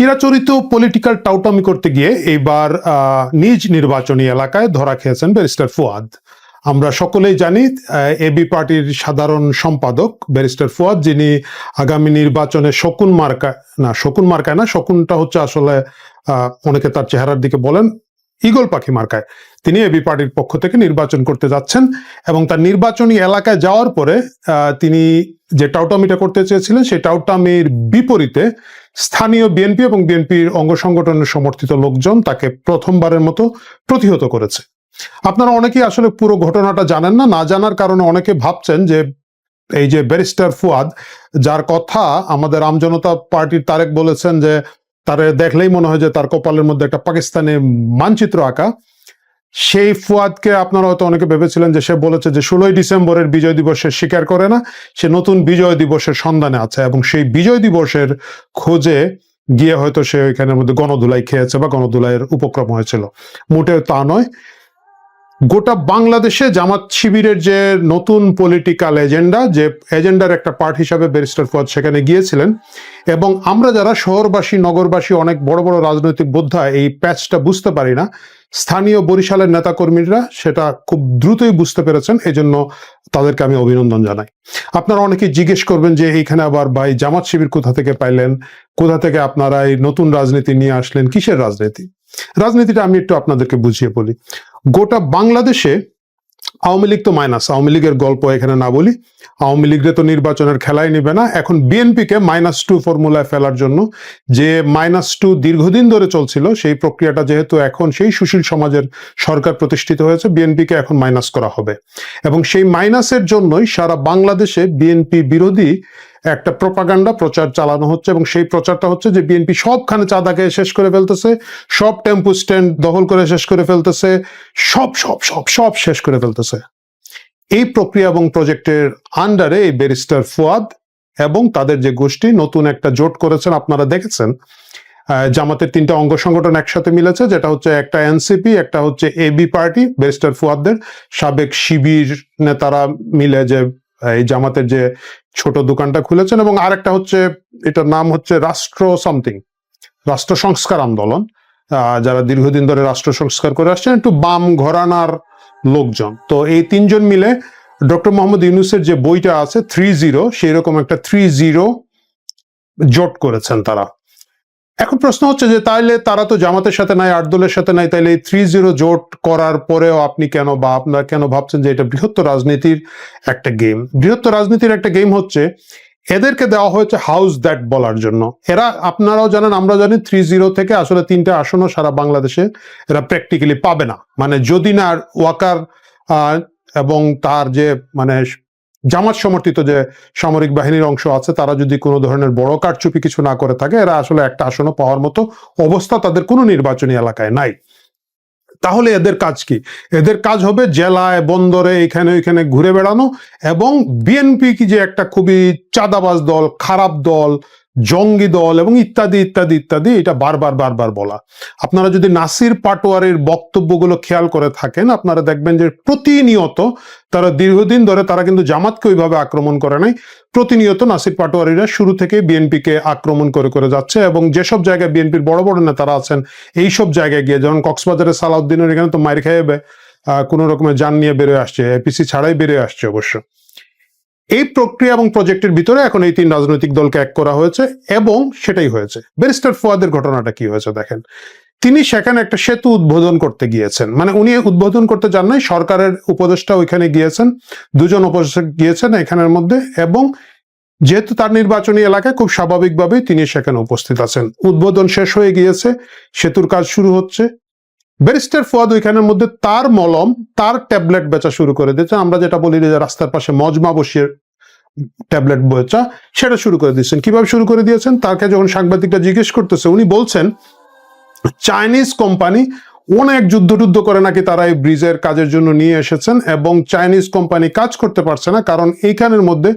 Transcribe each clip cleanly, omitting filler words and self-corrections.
চিরাচরিত পলিটিক্যাল টাউটামি করতে গিয়ে এইবার নিজ নির্বাচনী এলাকায় ধরা খেয়েছেন ব্যারিস্টার ফুয়াদ। আমরা সকলেই জানি এবি পার্টির সাধারণ সম্পাদক ব্যারিস্টার ফুয়াদ, যিনি আগামী নির্বাচনে শকুন মার্কায় না, শকুনটা হচ্ছে আসলে অনেকে তার চেহারার দিকে বলেন ঈগল পাখি মার্কায়, তিনি এবি পার্টির পক্ষ থেকে নির্বাচন করতে যাচ্ছেন। এবং তার নির্বাচনী এলাকায় যাওয়ার পরে তিনি যে টাউটামিটা করতে চেয়েছিলেন সেই টাউটামির বিপরীতে স্থানীয় বিএনপি এবং বিএনপির অঙ্গ সংগঠনের সমর্থিত লোকজন তাকে প্রথমবারের মতো প্রতিহত করেছে। আপনারা অনেকেই আসলে পুরো ঘটনাটা জানেন না জানার কারণে অনেকে ভাবছেন যে এই যে ব্যারিস্টার ফুয়াদ, যার কথা আমাদের আমজনতা পার্টির তারেক বলেছেন যে তারে দেখলেই মনে হয় যে তার কপালের মধ্যে একটা পাকিস্তানের মানচিত্র আঁকা, সেই ফুয়াদকে আপনারা হয়তো অনেকে ভেবেছিলেন যে সে বলেছে যে 16ই ডিসেম্বরের বিজয় দিবসের স্বীকার করে না, সে নতুন বিজয় দিবসের সন্ধানে আছে এবং সেই বিজয় দিবসের খোঁজে গিয়ে হয়তো সে ওইখানের মধ্যে গণধুলাই খেয়েছে বা গণধুলাইয়ের উপক্রম হয়েছিল। মোটেও তা নয়। গোটা বাংলাদেশে জামাত শিবিরের যে নতুন পলিটিক্যাল এজেন্ডা, যে এজেন্ডার একটা পার্ট হিসাবে ব্যারিস্টার ফুয়াদ সেখানে গিয়েছিলেন। এবং আমরা যারা শহরবাসী নগরবাসী অনেক বড় বড় রাজনৈতিক বোদ্ধা এই প্যাচটা বুঝতে পারি না, স্থানীয় বরিশালের নেতাকর্মীরা সেটা খুব দ্রুতই বুঝতে পেরেছেন, এই জন্য তাদেরকে আমি অভিনন্দন জানাই। আপনারা অনেকেই জিজ্ঞেস করবেন যে এইখানে আবার ভাই জামাত শিবির কোথা থেকে পাইলেন, কোথা থেকে আপনারা এই নতুন রাজনীতি নিয়ে আসলেন, কিসের রাজনীতি? রাজনীতিটা আমি একটু আপনাদেরকে বুঝিয়ে বলি। গোটা বাংলাদেশে আওয়ামী লীগ তো মাইনাস, আওয়ামী লীগের গল্প এখানে না বলি, আওয়ামী লীগরে তো নির্বাচনের খেলাই নিবে না। এখন বিএনপিকে -2 ফর্মুলায় ফেলার জন্য যে -2 দীর্ঘদিন ধরে চলছিল, সেই প্রক্রিয়াটা যেহেতু এখন সেই সুশীল সমাজের সরকার প্রতিষ্ঠিত হয়েছে, বিএনপিকে এখন মাইনাস করা হবে। এবং সেই মাইনাসের জন্যই সারা বাংলাদেশে বিএনপি বিরোধী একটা প্রপাগান্ডা প্রচার চালানো হচ্ছে। এবং সেই প্রচারটা হচ্ছে যে বিএনপি সবখানে চাঁদাকে শেষ করে ফেলতেছে, সব টেম্পু স্ট্যান্ড দখল করে শেষ করে ফেলতেছে, সব সব সব সব শেষ করে ফেলতেছে। এই প্রক্রিয়া এবং প্রজেক্টের আন্ডারে এই ব্যারিস্টার ফুয়াদ এবং তাদের যে গোষ্ঠী নতুন একটা জোট করেছেন। আপনারা দেখেছেন জামাতের 3টা অঙ্গ সংগঠন একসাথে মিলেছে, যেটা হচ্ছে একটা এনসিপি, একটা হচ্ছে এবি পার্টি, ব্যারিস্টার ফুয়াদদের সাবেক শিবির নেতারা মিলে যে এই জামাতের যে ছোট দোকানটা খুলেছেন, এবং আরেকটা হচ্ছে এটার নাম হচ্ছে রাষ্ট্র সংস্কার আন্দোলন, যারা দীর্ঘদিন ধরে রাষ্ট্র সংস্কার করে আসছেন, একটু বাম ঘরানার লোকজন। তো এই 3জন মিলে ডক্টর মোহাম্মদ ইউনূসের যে বইটা আছে 30, সেই রকম একটা 30 জোট করেছেন তারা। এখন প্রশ্ন হচ্ছে যে তাইলে তারা তো জামাতের সাথে নাই, 8 দলের সাথে নাই, তাইলে এই 30 জোট করার পরেও আপনি কেন বা আপনারা কেন ভাবছেন যে এটা বৃহত্তর রাজনীতির একটা গেম? বৃহত্তর রাজনীতির একটা গেম হচ্ছে এদেরকে দেওয়া হয়েছে হাউস দ্যাট বলার জন্য। এরা, আপনারাও জানেন আমরাও জানি, 30 থেকে আসলে 3টা আসনও সারা বাংলাদেশে এরা প্র্যাকটিক্যালি পাবে না। মানে যদি না ওয়াকার এবং তার যে মানে জামাত সমর্থিত যে সামরিক বাহিনীর অংশ আছে, তারা যদি কোনো ধরনের বড় কারচুপি কিছু না করে থাকে, এরা আসলে একটা আসনও পাওয়ার মতো অবস্থা তাদের কোনো নির্বাচনী এলাকায় নাই। তাহলে এদের কাজ কি? এদের কাজ হবে জেলায় বন্দরে এখানে ওইখানে ঘুরে বেড়ানো, এবং বিএনপি কি যে একটা খুবই চাঁদাবাজ দল, খারাপ দল, জঙ্গি দল এবং ইত্যাদি ইত্যাদি ইত্যাদি, এটা বারবার বলা। আপনারা যদি নাসির পাটোয়ারির বক্তব্যগুলো খেয়াল করে থাকেন, আপনারা দেখবেন যে প্রতিনিয়ত তারা দীর্ঘদিন ধরে তারা কিন্তু জামাতকে ওইভাবে আক্রমণ করে নাই, প্রতিনিয়ত নাসির পাটোয়ারিরা শুরু থেকে বিএনপিকে আক্রমণ করে যাচ্ছে। এবং যেসব জায়গায় বিএনপির বড় বড় নেতারা আছেন, এইসব জায়গায় গিয়ে, যেমন কক্সবাজারের সালাউদ্দিনের এখানে তো মাইর খেয়ে কোনো রকমের যান নিয়ে বেরোয় আসছে, এপিসি ছাড়াই বেরোয় আসছে অবশ্য। এই প্রক্রিয়া এবং প্রজেক্টের ভিতরে এখন এই 3 রাজনৈতিক দলকে এক করা হয়েছে, এবং সেটাই হয়েছে। ব্যারিস্টার ফুয়াদের ঘটনাটা কি হয়েছে দেখেন। তিনি সেখানে একটা সেতু উদ্বোধন করতে গিয়েছেন, মানে উনি উদ্বোধন করতে যান নাই, সরকারের উপদেষ্টা ওইখানে গিয়েছেন, 2 জন উপদেষ্টা গিয়েছেন এখানের মধ্যে। এবং যেহেতু তার নির্বাচনী এলাকায় খুব স্বাভাবিকভাবেই তিনি সেখানে উপস্থিত আছেন। উদ্বোধন শেষ হয়ে গিয়েছে, সেতুর কাজ শুরু হচ্ছে। ব্যারিস্টার ফুয়াদ ওইখানের মধ্যে তার মলম, তার ট্যাবলেট বেচা শুরু করে দিয়েছেন। আমরা যেটা বলি যে রাস্তার পাশে মজমা বসিয়ে ট্যাবলেট বেচা, সেটা শুরু করে দিয়েছেন। কিভাবে শুরু করে দিয়েছেন? তাকে যখন সাংবাদিকরা জিজ্ঞেস করতেছে, উনি বলছেন চাইনিজ কোম্পানি অনেক যুদ্ধ করে নাকি তারা এই ব্রিজের কাজের জন্য নিয়ে এসেছেন, এবং চাইনিজ কোম্পানি কাজ করতে পারছে না, কারণ এইখানের মধ্যে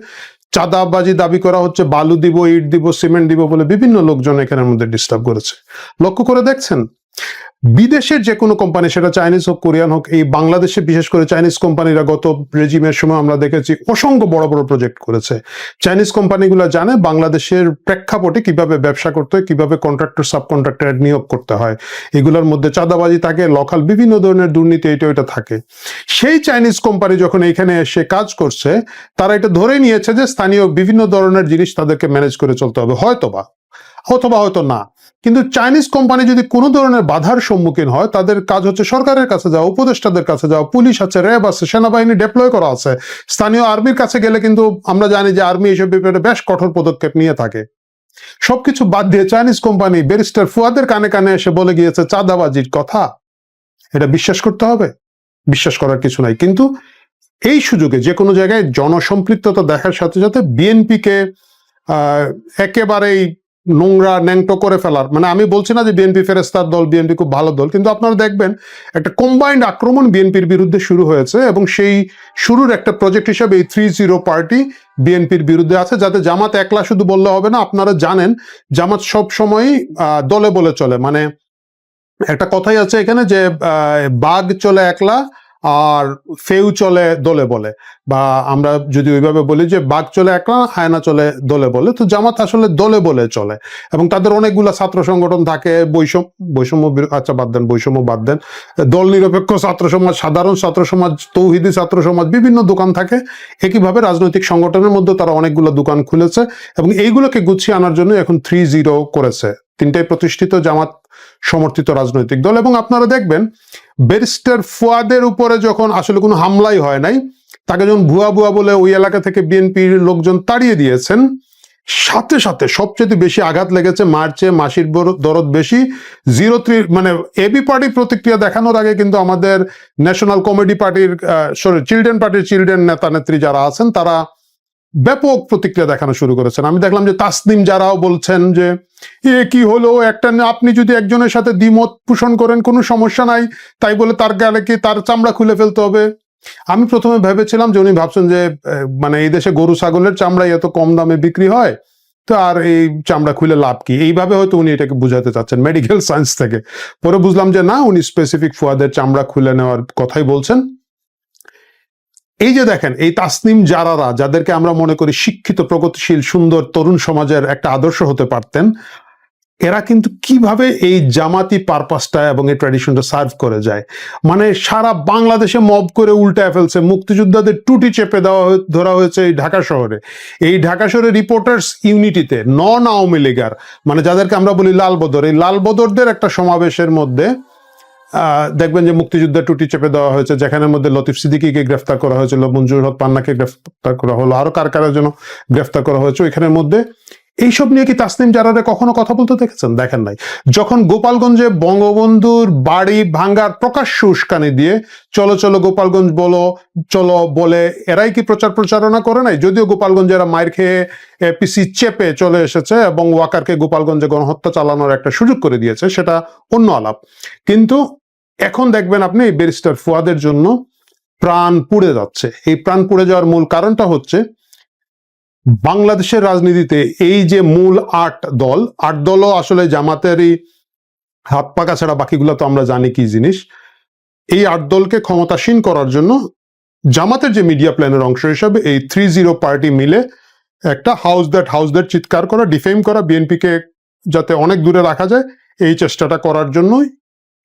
চাঁদাবাজি দাবি করা হচ্ছে, বালু দিব, ইট দিব, সিমেন্ট দিব বলে বিভিন্ন লোকজন এখানের মধ্যে ডিস্টার্ব করেছে। লক্ষ্য করে দেখছেন বিদেশের যে কোনো কোম্পানি, সেটা চাইনিজ হোক কোরিয়ান হোক, এই বাংলাদেশে বিশেষ করে চাইনিজ কোম্পানিরা গত রেজিমের সময় আমরা দেখেছি অসংখ্য বড় বড় প্রজেক্ট করেছে। চাইনিজ কোম্পানিগুলো জানে বাংলাদেশের প্রেক্ষাপটে কিভাবে ব্যবসা করতে হয়, কিভাবে কন্ট্রাক্টর সাব কন্ট্রাক্টর নিয়োগ করতে হয়। এগুলোর মধ্যে চাঁদাবাজি থাকে, লোকাল বিভিন্ন ধরনের দুর্নীতি এটা ওইটা থাকে। সেই চাইনিজ কোম্পানি যখন এখানে এসে কাজ করছে, তারা এটা ধরে নিয়েছে যে স্থানীয় বিভিন্ন ধরনের জিনিস তাদেরকে ম্যানেজ করে চলতে হবে, অথবা হয়তো না। কিন্তু চাইনিজ কোম্পানি যদি কোনো ধরনের বাধার সম্মুখীন হয়, তাদের কাজ হচ্ছে সরকারের কাছে যাওয়া, উপদেষ্টাদের কাছে যাওয়া, পুলিশ আছে, র্যাব আছে, সেনাবাহিনী ডেপ্লয় করা আছে, স্থানীয় আর্মির কাছে গেলে কিন্তু আমরা জানি যে আর্মি এইসব ব্যাপারে বেশ কঠোর পদক্ষেপ নিয়ে থাকে। সবকিছু বাদ দিয়ে চাইনিজ কোম্পানি ব্যারিস্টার ফুয়াদের কানে কানে এসে বলে গিয়েছে চাঁদাবাজির কথা। এটা বিশ্বাস করতে হবে? বিশ্বাস করার কিছু নাই। কিন্তু এই সুযোগে যে কোনো জায়গায় জনসম্পৃক্ততা দেখার সাথে সাথে বিএনপিকে একেবারেই নোংরা ন্যাংটো করে ফেলার, মানে আমি বলছি না যে বিএনপি ফেরেস্তার দল, বিএনপি খুব ভালো দল, কিন্তু আপনারা দেখবেন একটা কম্বাইন্ড আক্রমণ বিএনপির বিরুদ্ধে শুরু হয়েছে, এবং সেই শুরুর একটা প্রজেক্ট হিসাবে এই 3-0 পার্টি বিএনপির বিরুদ্ধে আছে, যাতে জামাত একলা শুধু বললে হবে না। আপনারা জানেন জামাত সব সময়ই দলে বলে চলে, মানে একটা কথাই আছে এখানে যে বাঘ চলে একলা আর ফেউ চলে দলে বলে, বা আমরা যদি ওইভাবে বলি যে বাঘ চলে একলা, হায়না চলে দলে বলে। তো জামাত আসলে দলে বলে চলে, এবং তাদের অনেকগুলা ছাত্র সংগঠন থাকে, বৈষম্য বাদ দেন, দল নিরপেক্ষ ছাত্র সমাজ, সাধারণ ছাত্র সমাজ, তৌহিদি ছাত্র সমাজ, বিভিন্ন দোকান থাকে। একইভাবে রাজনৈতিক সংগঠনের মধ্যে তারা অনেকগুলো দোকান খুলেছে, এবং এইগুলোকে গুছিয়ে আনার জন্য এখন 3-0 করেছে। তিনটাই প্রতিষ্ঠিত জামাত সমর্থিত রাজনৈতিক দল। এবং আপনারা দেখবেন ব্যারিস্টার ফুয়াদের উপরে যখন আসলে কোনো হামলাই হয় নাই, তাকে যখন ভুয়া বলে ওই এলাকা থেকে বিএনপির লোকজন তাড়িয়ে দিয়েছেন, সাথে সাথে সবচেয়ে বেশি আঘাত লেগেছে মার্চে, মাসির দরদ বেশি 03, মানে এবি পার্টি প্রতিক্রিয়া দেখানোর আগে কিন্তু আমাদের ন্যাশনাল কমেডি পার্টির চিলড্রেন পার্টির চিলড্রেন নেতা নেত্রী যারা আছেন, তারা ব্যাপক প্রতিক্রিয়া দেখানো শুরু করেছেন। আমি দেখলাম যে তাসনিম যারাও বলছেন যে কি হলো, একটা আপনি যদি একজনের সাথে দ্বিমত পোষণ করেন কোনো সমস্যা নাই, তাই বলে তার গালে কি তার চামড়া খুলে ফেলতে হবে। আমি প্রথমে ভেবেছিলাম যে উনি ভাবছেন যে মানে এই দেশে গরু ছাগলের চামড়াই এত কম দামে বিক্রি হয়, তো আর এই চামড়া খুলে লাভ কি, এইভাবে হয়তো উনি এটাকে বুঝাতে চাচ্ছেন মেডিকেল সায়েন্স থেকে। পরে বুঝলাম যে না, উনি স্পেসিফিক ফুয়াদের চামড়া খুলে নেওয়ার কথাই বলছেন। এই যে দেখেন, এই তাসনিম জারারা, যাদেরকে আমরা মনে করি শিক্ষিত, প্রগতিশীল, সুন্দর তরুণ সমাজের একটা আদর্শ হতে পারতেন, এরা কিন্তু কিভাবে এই জামাতি পারপাসটা এবং এই ট্র্যাডিশনটা সার্ভ করে যায়। মানে সারা বাংলাদেশে মব করে উল্টায় ফেলছে, মুক্তিযোদ্ধাদের টুটি চেপে ধরা হয়েছে এই ঢাকা শহরে। এই ঢাকা শহরে রিপোর্টার্স ইউনিটিতে নন আওয়ামী লীগার, মানে যাদেরকে আমরা বলি লালবদর, এই লালবদরদের একটা সমাবেশের মধ্যে দেখবেন যে মুক্তিযুদ্ধের টুটি চেপে দেওয়া হয়েছে, যেখানের মধ্যে লতিফ সিদ্দিকীকে গ্রেফতার করা হয়েছিল, মঞ্জুর হক পান্নাকে গ্রেফতার করা হলো, আরো কার জন্য গ্রেফতার করা হয়েছে ওইখানের মধ্যে। এইসব নিয়ে কি তাসনিম জারারে কখনো কথা বলতে দেখেছেন? দেখেন নাই। যখন গোপালগঞ্জে বঙ্গবন্ধুর বাড়ি ভাঙ্গার প্রকাশ্য উস্কানি দিয়ে চলো গোপালগঞ্জ চলো বলে এরাই কি প্রচারণা করে নাই? যদিও গোপালগঞ্জে এরা মায়ের খেয়ে পিসি চেপে চলে এসেছে এবং ওয়াকারকে গোপালগঞ্জে গণহত্যা চালানোর একটা সুযোগ করে দিয়েছে, সেটা অন্য আলাপ। কিন্তু এখন দেখবেন আপনি ব্যারিস্টার ফুয়াদের জন্য প্রাণ পুড়ে যাচ্ছে। এই প্রাণ পুড়ে যাওয়ার মূল কারণটা হচ্ছে বাংলাদেশের রাজনীতিতে এই যে মূল 8 দলও আসলে জামাতেরই হাত পাকা ছাড়া বাকিগুলো তো আমরা জানি কি জিনিস। এই 8 দলকে ক্ষমতাসীন করার জন্য জামাতের যে মিডিয়া প্ল্যানের অংশ হিসাবে এই 3-0 পার্টি মিলে একটা হাউস দ্যাট চিৎকার করা, ডিফেম করা, বিএনপিকে যাতে অনেক দূরে রাখা যায়, এই চেষ্টাটা করার জন্যই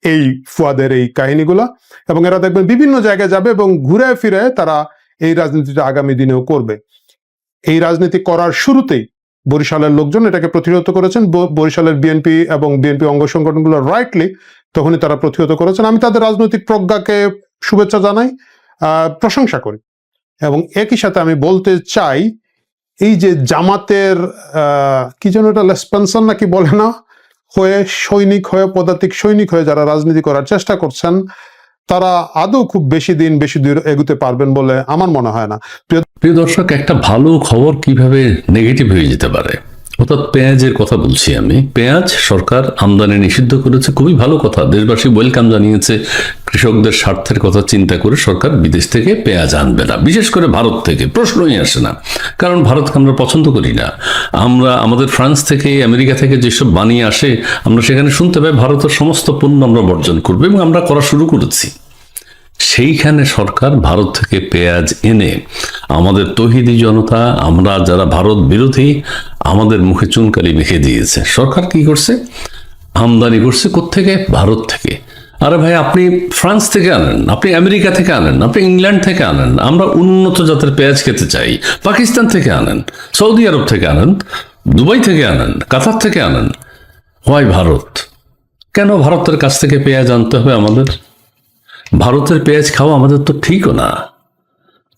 এই ফুয়াদের এই কাহিনীগুলা। এবং এরা দেখবেন বিভিন্ন জায়গায় যাবে এবং ঘুরে ফিরে তারা এই রাজনীতিটা আগামী দিনেও করবে। এই রাজনীতি করার শুরুতেই বরিশালের লোকজন এটাকে প্রতিহত করেছেন, বরিশালের বিএনপি এবং বিএনপি অঙ্গ সংগঠনগুলো রাইটলি তখনই তারা প্রতিহত করেছেন। আমি তাদের রাজনৈতিক প্রজ্ঞাকে শুভেচ্ছা জানাই, প্রশংসা করি। এবং একই সাথে আমি বলতে চাই, এই যে জামাতের কি যেন এটা লেসপেনশন নাকি বলে না, হয়ে সৈনিক হয়ে, পদাতিক সৈনিক হয়ে যারা রাজনীতি করার চেষ্টা করছেন, তারা আদৌ খুব বেশি দূর এগুতে পারবেন বলে আমার মনে হয় না। প্রিয় দর্শক, একটা ভালো খবর কিভাবে নেগেটিভ হয়ে যেতে পারে। অর্থাৎ পেঁয়াজের কথা বলছি আমি। পেঁয়াজ সরকার আমদানি নিষিদ্ধ করেছে, খুবই ভালো কথা, দেশবাসী ওয়েলকাম জানিয়েছে। কৃষকদের স্বার্থের কথা চিন্তা করে সরকার বিদেশ থেকে পেঁয়াজ আনবে না, বিশেষ করে ভারত থেকে প্রশ্নই আসে না, কারণ ভারতকে আমরা পছন্দ করি না। আমরা আমাদের ফ্রান্স থেকে, আমেরিকা থেকে যেসব বানিয়ে আসে, আমরা সেখানে শুনতে পাই ভারতের সমস্ত পণ্য আমরা বর্জন করবো, এবং আমরা করা শুরু করেছি। সেইখানে সরকার ভারত থেকে পেঁয়াজ এনে আমাদের তৌহিদি জনতা, আমরা যারা ভারত বিরোধী, আমাদের মুখে চুনকালি মেখে দিয়েছে। সরকার কি করছে? আমদানি করছে কোত্থেকে? ভারত থেকে। আরে ভাই, আপনি ফ্রান্স থেকে আনেন, আপনি আমেরিকা থেকে আনেন, আপনি ইংল্যান্ড থেকে আনেন, আমরা উন্নত জাতের পেঁয়াজ খেতে চাই। পাকিস্তান থেকে আনেন, সৌদি আরব থেকে আনেন, দুবাই থেকে আনেন, কাতার থেকে আনেন। হয় ভারত? কেন ভারতের কাছ থেকে পেঁয়াজ আনতে হবে আমাদের? ভারতের পেঁয়াজ খাওয়া আমাদের তো ঠিকও না।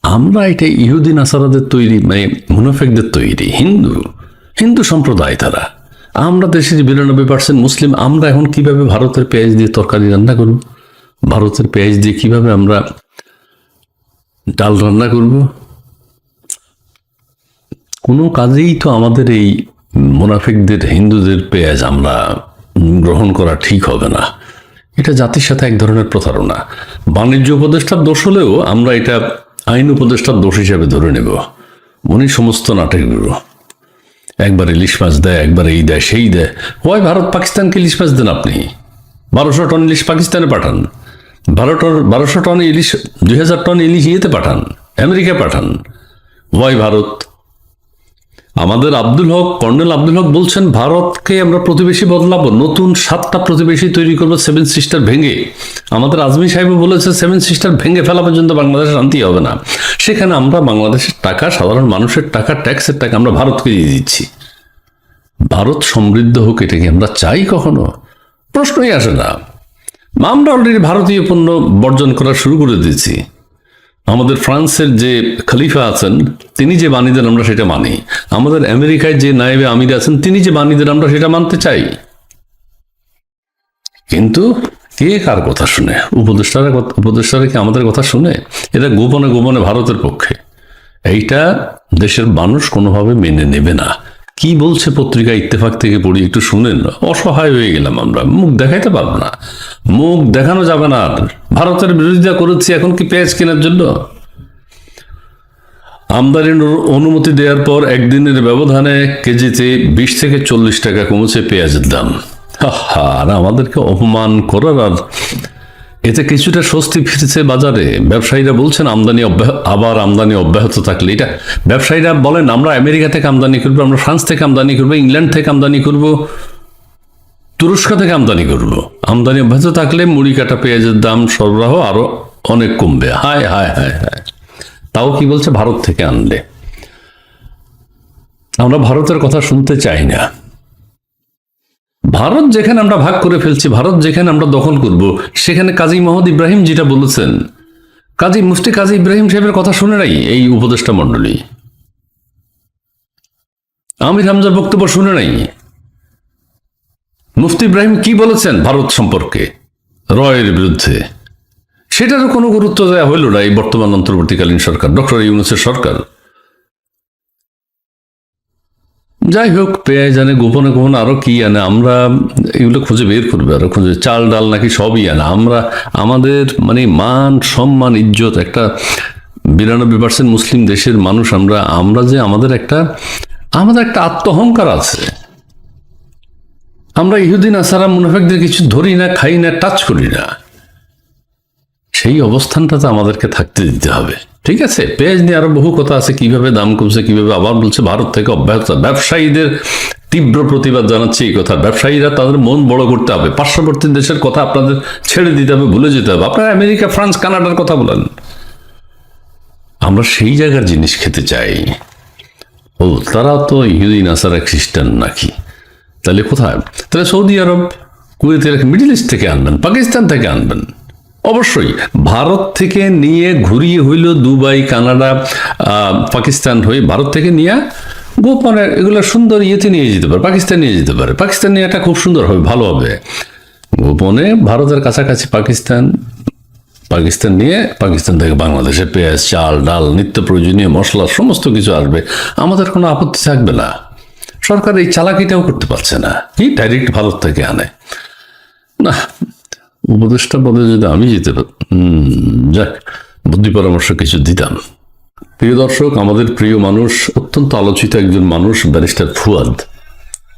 আমরা এটা ইহুদি নাসারাদের তৈরি, মানে মুনাফেকদের তৈরি, হিন্দু সম্প্রদায় তারা। আমরা দেশের 92% মুসলিম, আমরা এখন কিভাবে ভারতের পেঁয়াজ দিয়ে তরকারি রান্না করব? ভারতের পেঁয়াজ দিয়ে কিভাবে আমরা ডাল রান্না করব? কোনো কাজেই তো আমাদের এই মুনাফিকদের, হিন্দুদের পেঁয়াজ আমরা গ্রহণ করা ঠিক হবে না। এটা জাতির সাথে এক ধরনের প্রতারণা। বাণিজ্য উপদেষ্টার দোষ হলেও আমরা এটা আইন উপদেষ্টার দোষ হিসাবে ধরে নেব। উনি সমস্ত নাটকগুলো, একবার ইলিশ মাছ দেয়, একবার এই দেয়, সেই দেয়। হয় ভারত পাকিস্তানকে ইলিশ মাছ দেন, আপনি 1200 টন ইলিশ পাকিস্তানে পাঠান, 1200 টন ইলিশ, 2000 টন ইলিশ ইয়েতে পাঠান, আমেরিকা পাঠান। হয় ভারত। আমাদের আব্দুল হক, কর্নেল আব্দুল হক বলছেন ভারতকে আমরা প্রতিবেশী বদলাবো, নতুন 7টা প্রতিবেশী তৈরি করবো 7 সিস্টার ভেঙে। আমাদের আজমি সাহেব বলেছে 7 সিস্টার ভেঙে ফেলা পর্যন্ত বাংলাদেশে শান্তি হবে না। সেখানে আমরা বাংলাদেশের টাকা, সাধারণ মানুষের টাকা, ট্যাক্সের টাকা আমরা ভারতকে দিয়ে দিচ্ছি। ভারত সমৃদ্ধ হোক, এটা কি আমরা চাই কখনো? প্রশ্নই আসে না। আমরা অলরেডি ভারতীয় পণ্য বর্জন করা শুরু করে দিয়েছি। আমাদের ফ্রান্সের যে খলিফা আছেন, তিনি যে বাণী দেন আমরা সেটা মানি। আমাদের আমেরিকায় যে নায়েবে আমির আছেন, তিনি যে বাণী দেন আমরা সেটা মানতে চাই। কিন্তু কে কার কথা শুনে? উপদেষ্টারা কি আমাদের কথা শুনে? এরা গোপনে গোপনে ভারতের পক্ষে। এইটা দেশের মানুষ কোনোভাবে মেনে নেবে না। কি বলছে পত্রিকা ইত্তেফাক থেকে পড়ি, একটু শুনেন। অসহায় হয়ে গেলাম আমরা, মুখ দেখাইতে পারবো না, মুখ দেখানো যাবে না। ভারতের বিরোধিতা করেছি, এখন কি পেঁয়াজ কেনার জন্য? আমদানির অনুমতি দেওয়ার পর একদিনের ব্যবধানে কেজিতে 20 থেকে 40 টাকা কমেছে পেঁয়াজের দাম। আর আমাদেরকে অপমান করার, আর এতে কিছুটা স্বস্তি ফিরেছে বাজারে। ব্যবসায়ীরা বলছেন আমদানি অব্যাহত থাকলে, এটা ব্যবসায়ীরা বলেন আমরা আমেরিকা থেকে আমদানি করবো, আমরা ফ্রান্স থেকে আমদানি করবো, ইংল্যান্ড থেকে আমদানি করবো, তুরস্ক থেকে আমদানি করবো। আমদানি অব্যাহত থাকলে মুড়ি কাটা পেঁয়াজের দাম, সরবরাহ আরো অনেক কমবে। হায় হায় হায় হায়। তাও কি বলছে? ভারত থেকে আনলে। আমরা ভারতের কথা শুনতে চাই না। ভারত যেখানে আমরা ভাগ করে ফেলছি, ভারত যেখানে আমরা দখল করব, সেখানে কাজী মোহাম্মদ ইব্রাহিম যেটা বলেছেন, মুফতি কাজী ইব্রাহিম সাহেবের কথা শুনে নাই এই উপদেষ্টা মণ্ডলী? আমির হামজার বক্তব্য শুনে নাই? মুফতি ইব্রাহিম কি বলেছেন ভারত সম্পর্কে, রয়ের বিরুদ্ধে? সেটারও কোনো গুরুত্ব দেওয়া হইল না এই বর্তমান অন্তর্বর্তীকালীন সরকার, ডক্টর ইউনূসের সরকার। যাই হোক, পেঁয়াজ আনে, গোপনে গোপনে আরো কি আনে, আমরা এগুলো খুঁজে বের করবে, আরো খুঁজে, চাল ডাল নাকি সবই আনে। আমরা আমাদের মানে মান সম্মান ইজ্জত, একটা 92% মুসলিম দেশের মানুষ আমরা যে আমাদের একটা আত্মহংকার আছে। আমরা ইহুদি নাসারা মুনাফিকদের কিছু ধরি না, খাই না, টাচ করি না। সেই অবস্থানটাতে আমাদেরকে থাকতে দিতে হবে। ঠিক আছে, পেঁয়াজ নিয়ে আরো বহু কথা আছে, কিভাবে দাম কমছে, কিভাবে আবার বলছে ভারত থেকে অব্যাহত। ব্যবসায়ীদের তীব্র প্রতিবাদ জানাচ্ছে এই কথা। ব্যবসায়ীরা তাদের মন বড় করতে হবে, পার্শ্ববর্তী দেশের কথা আপনাদের ছেড়ে দিতে হবে, ভুলে যেতে হবে। আপনারা আমেরিকা, ফ্রান্স, কানাডার কথা বলেন, আমরা সেই জায়গার জিনিস খেতে চাই। ও, তারা তো ইহুদি নাসারা খ্রিস্টান নাকি? তাহলে কোথায়? তাহলে সৌদি আরব, কুয়েত, মিডল ইস্ট থেকে আনবেন, পাকিস্তান থেকে আনবেন। অবশ্যই ভারত থেকে নিয়ে ঘুরিয়ে হইল দুবাই, কানাডা, পাকিস্তান হয়ে ভারত থেকে নিয়ে গোপনে এগুলো সুন্দর ইয়েতে নিয়ে যেতে পারে, পাকিস্তান নিয়ে যেতে পারে। পাকিস্তান নিয়ে একটা খুব সুন্দর হবে, ভালো হবে। গোপনে ভারতের কাছাকাছি পাকিস্তান নিয়ে পাকিস্তান থেকে বাংলাদেশে পেঁয়াজ, চাল, ডাল, নিত্য প্রয়োজনীয় মশলা সমস্ত কিছু আসবে, আমাদের কোনো আপত্তি থাকবে না। সরকার এই চালাকিটাও করতে পারছে না, কি ডাইরেক্ট ভারত থেকে আনে না। উপদেষ্টা পদে যদি আমি যেতে যাক, বুদ্ধি পরামর্শ কিছু দিতাম। প্রিয় দর্শক, আমাদের প্রিয় মানুষ, অত্যন্ত আলোচিত একজন মানুষ ব্যারিস্টার ফুয়াদ,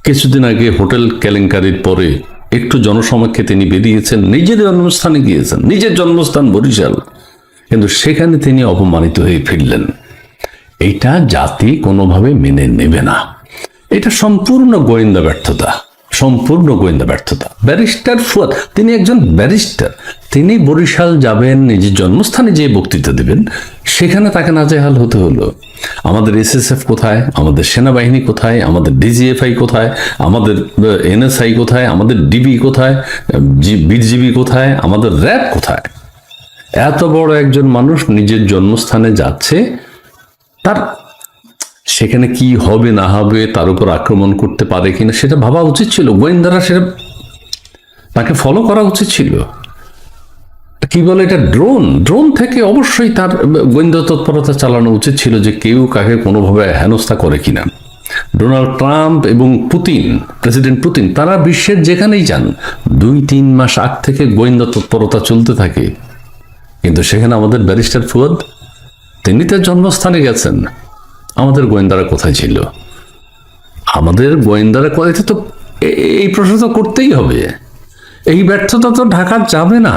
কিছুদিন আগে হোটেল কেলেঙ্কারির পরে একটু জনসমক্ষে তিনি বেরিয়েছেন, নিজের জন্মস্থানে গিয়েছেন, নিজের জন্মস্থান বরিশাল, কিন্তু সেখানে তিনি অপমানিত হয়ে ফিরলেন। এটা জাতি কোনোভাবে মেনে নেবে না। এটা সম্পূর্ণ গোয়েন্দা ব্যর্থতা, সম্পূর্ণ গোয়েন্দা ব্যর্থতা। ব্যারিস্টার ফুয়াদ, তিনি একজন ব্যারিস্টার, তিনি বরিশাল যাবেন, নিজের জন্মস্থানে যে বক্তৃতা দেবেন, সেখানে তাকে নাজেহাল হতে হলো। আমাদের এসএসএফ কোথায়, আমাদের সেনাবাহিনী কোথায়, আমাদের ডিজিএফআই কোথায়, আমাদের এনএসআই কোথায়, আমাদের ডিবি কোথায়, বিজিবি কোথায়, আমাদের র্যাব কোথায়? এত বড় একজন মানুষ নিজের জন্মস্থানে যাচ্ছে, তার সেখানে কি হবে না হবে, তার উপর আক্রমণ করতে পারে কিনা সেটা ভাবা উচিত ছিল। গোয়েন্দারা সেটা, তাকে ফলো করা উচিত ছিল। কি বলে এটা, ড্রোন থেকে অবশ্যই তার গোয়েন্দা তৎপরতা চালানো উচিত ছিল, যে কেউ কাকে কোনোভাবে হেনস্থা করে কিনা। ডোনাল্ড ট্রাম্প এবং পুতিন, প্রেসিডেন্ট পুতিন, তারা বিশ্বের যেখানেই যান 2-3 মাস আগ থেকে গোয়েন্দা তৎপরতা চলতে থাকে। কিন্তু সেখানে আমাদের ব্যারিস্টার ফুয়াদ, তিনি তার জন্মস্থানে গেছেন, আমাদের গোয়েন্দারা কোথায় ছিল? আমাদের গোয়েন্দারা কোথায়? তো এই প্রশ্ন তো করতেই হবে। এই ব্যর্থতা তো ঢাকা যাবে না।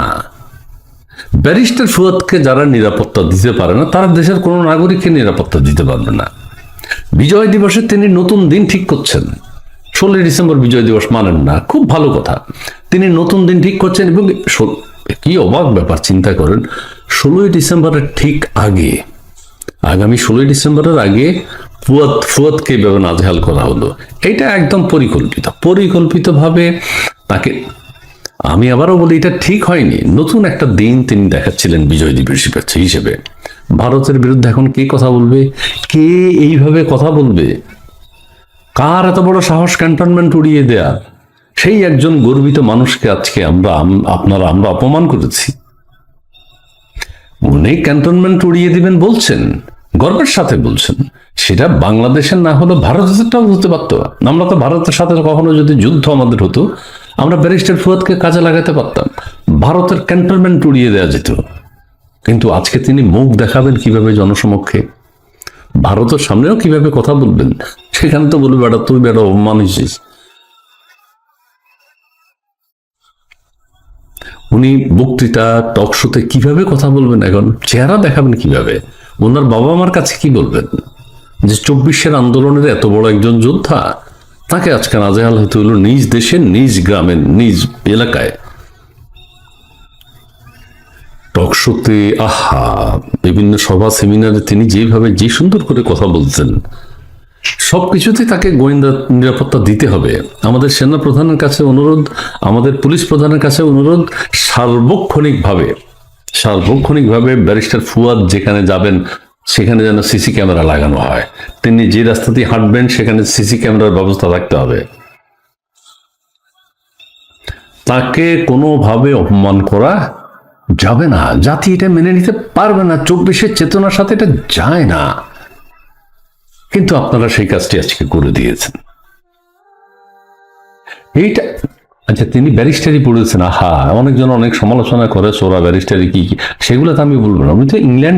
ব্যারিস্টার ফুয়াদকে যারা নিরাপত্তা দিতে পারে না, তারা দেশের কোনো নাগরিককে নিরাপত্তা দিতে পারবে না। বিজয় দিবসে তিনি নতুন দিন ঠিক করছেন। 16 ডিসেম্বর বিজয় দিবস মানেন না, খুব ভালো কথা। তিনি নতুন দিন ঠিক করছেন, এবং কি অবাক ব্যাপার, চিন্তা করেন, 16 ডিসেম্বরের ঠিক আগে, আগামী 16 ডিসেম্বরের আগে ফুয়াদকে এভাবে নাজেহাল করা হলো। এটা একদম পরিকল্পিতভাবে তাকে, আমি আবারও বলি, এটা ঠিক হয়নি। নতুন একটা দিন তিনি দেখাচ্ছিলেন বিজয় দিবস হিসেবে। ভারতের বিরুদ্ধে এখন কে কথা বলবে? কে এইভাবে কথা বলবে? কার এত বড় সাহস ক্যান্টনমেন্ট উড়িয়ে দেয়া? সেই একজন গর্বিত মানুষকে আজকে আমরা অপমান করেছি। উনি ক্যান্টনমেন্ট উড়িয়ে দিবেন বলছেন, গর্বের সাথে বলছেন। সেটা বাংলাদেশের না হলো ভারতেরটাও হতে পারতো। আমরা তো ভারতের সাথে কখনো যদি যুদ্ধ আমাদের হতো, আমরা ব্যারিস্টার ফুয়াদকে কাজে লাগাতে পারতাম, ভারতের ক্যান্টনমেন্ট উড়িয়ে দেওয়া যেত। কিন্তু আজকে তিনি মুখ দেখাবেন কিভাবে জনসমক্ষে, ভারতের সামনেও কিভাবে কথা বলবেন? সেখানে তো বলবে, বেটা তুই বেটা অপমান হয়েছিস। উনি বক্তৃতা, টক শোতে কিভাবে কথা বলবেন, এখন চেহারা দেখাবেন কিভাবে? ওনার বাবা মার কাছে কি বলবেন যে 24-এর আন্দোলনের এত বড় একজন যোদ্ধা, তাকে আজকে নাজেহাল হতে হলো নিজ দেশের, নিজ গ্রামের, নিজ এলাকায়। টক শোতে, আহা, বিভিন্ন সভা সেমিনারে তিনি যেভাবে যে সুন্দর করে কথা বলতেন, সবকিছুতে তাকে গোয়েন্দা নিরাপত্তা দিতে হবে। আমাদের সেনা প্রধানের কাছে অনুরোধ, আমাদের পুলিশ প্রধানের কাছে অনুরোধ, সার্বক্ষণিকভাবে ব্যারিস্টার ফুয়াদ যেখানে যাবেন সেখানে যেন সিসি ক্যামেরা লাগানো হয়। তিনি যে রাস্তা দিয়ে হাঁটবেন সেখানে সিসি ক্যামেরার ব্যবস্থা থাকতে হবে। তাকে কোনোভাবে অপমান করা যাবে না। জাতি এটা মেনে নিতে পারবে না। 24-এর চেতনার সাথে এটা যায় না। কিন্তু আপনারা সেই কাজটি আজকে করে দিয়েছেন। এইটা, আচ্ছা, তিনি ব্যারিস্টারি পড়েছেন, আহা, অনেকজন অনেক সমালোচনা করে, সোরা ব্যারিস্টারি কি, সেগুলো তো আমি বলবো না। উনি তো ইংল্যান্ড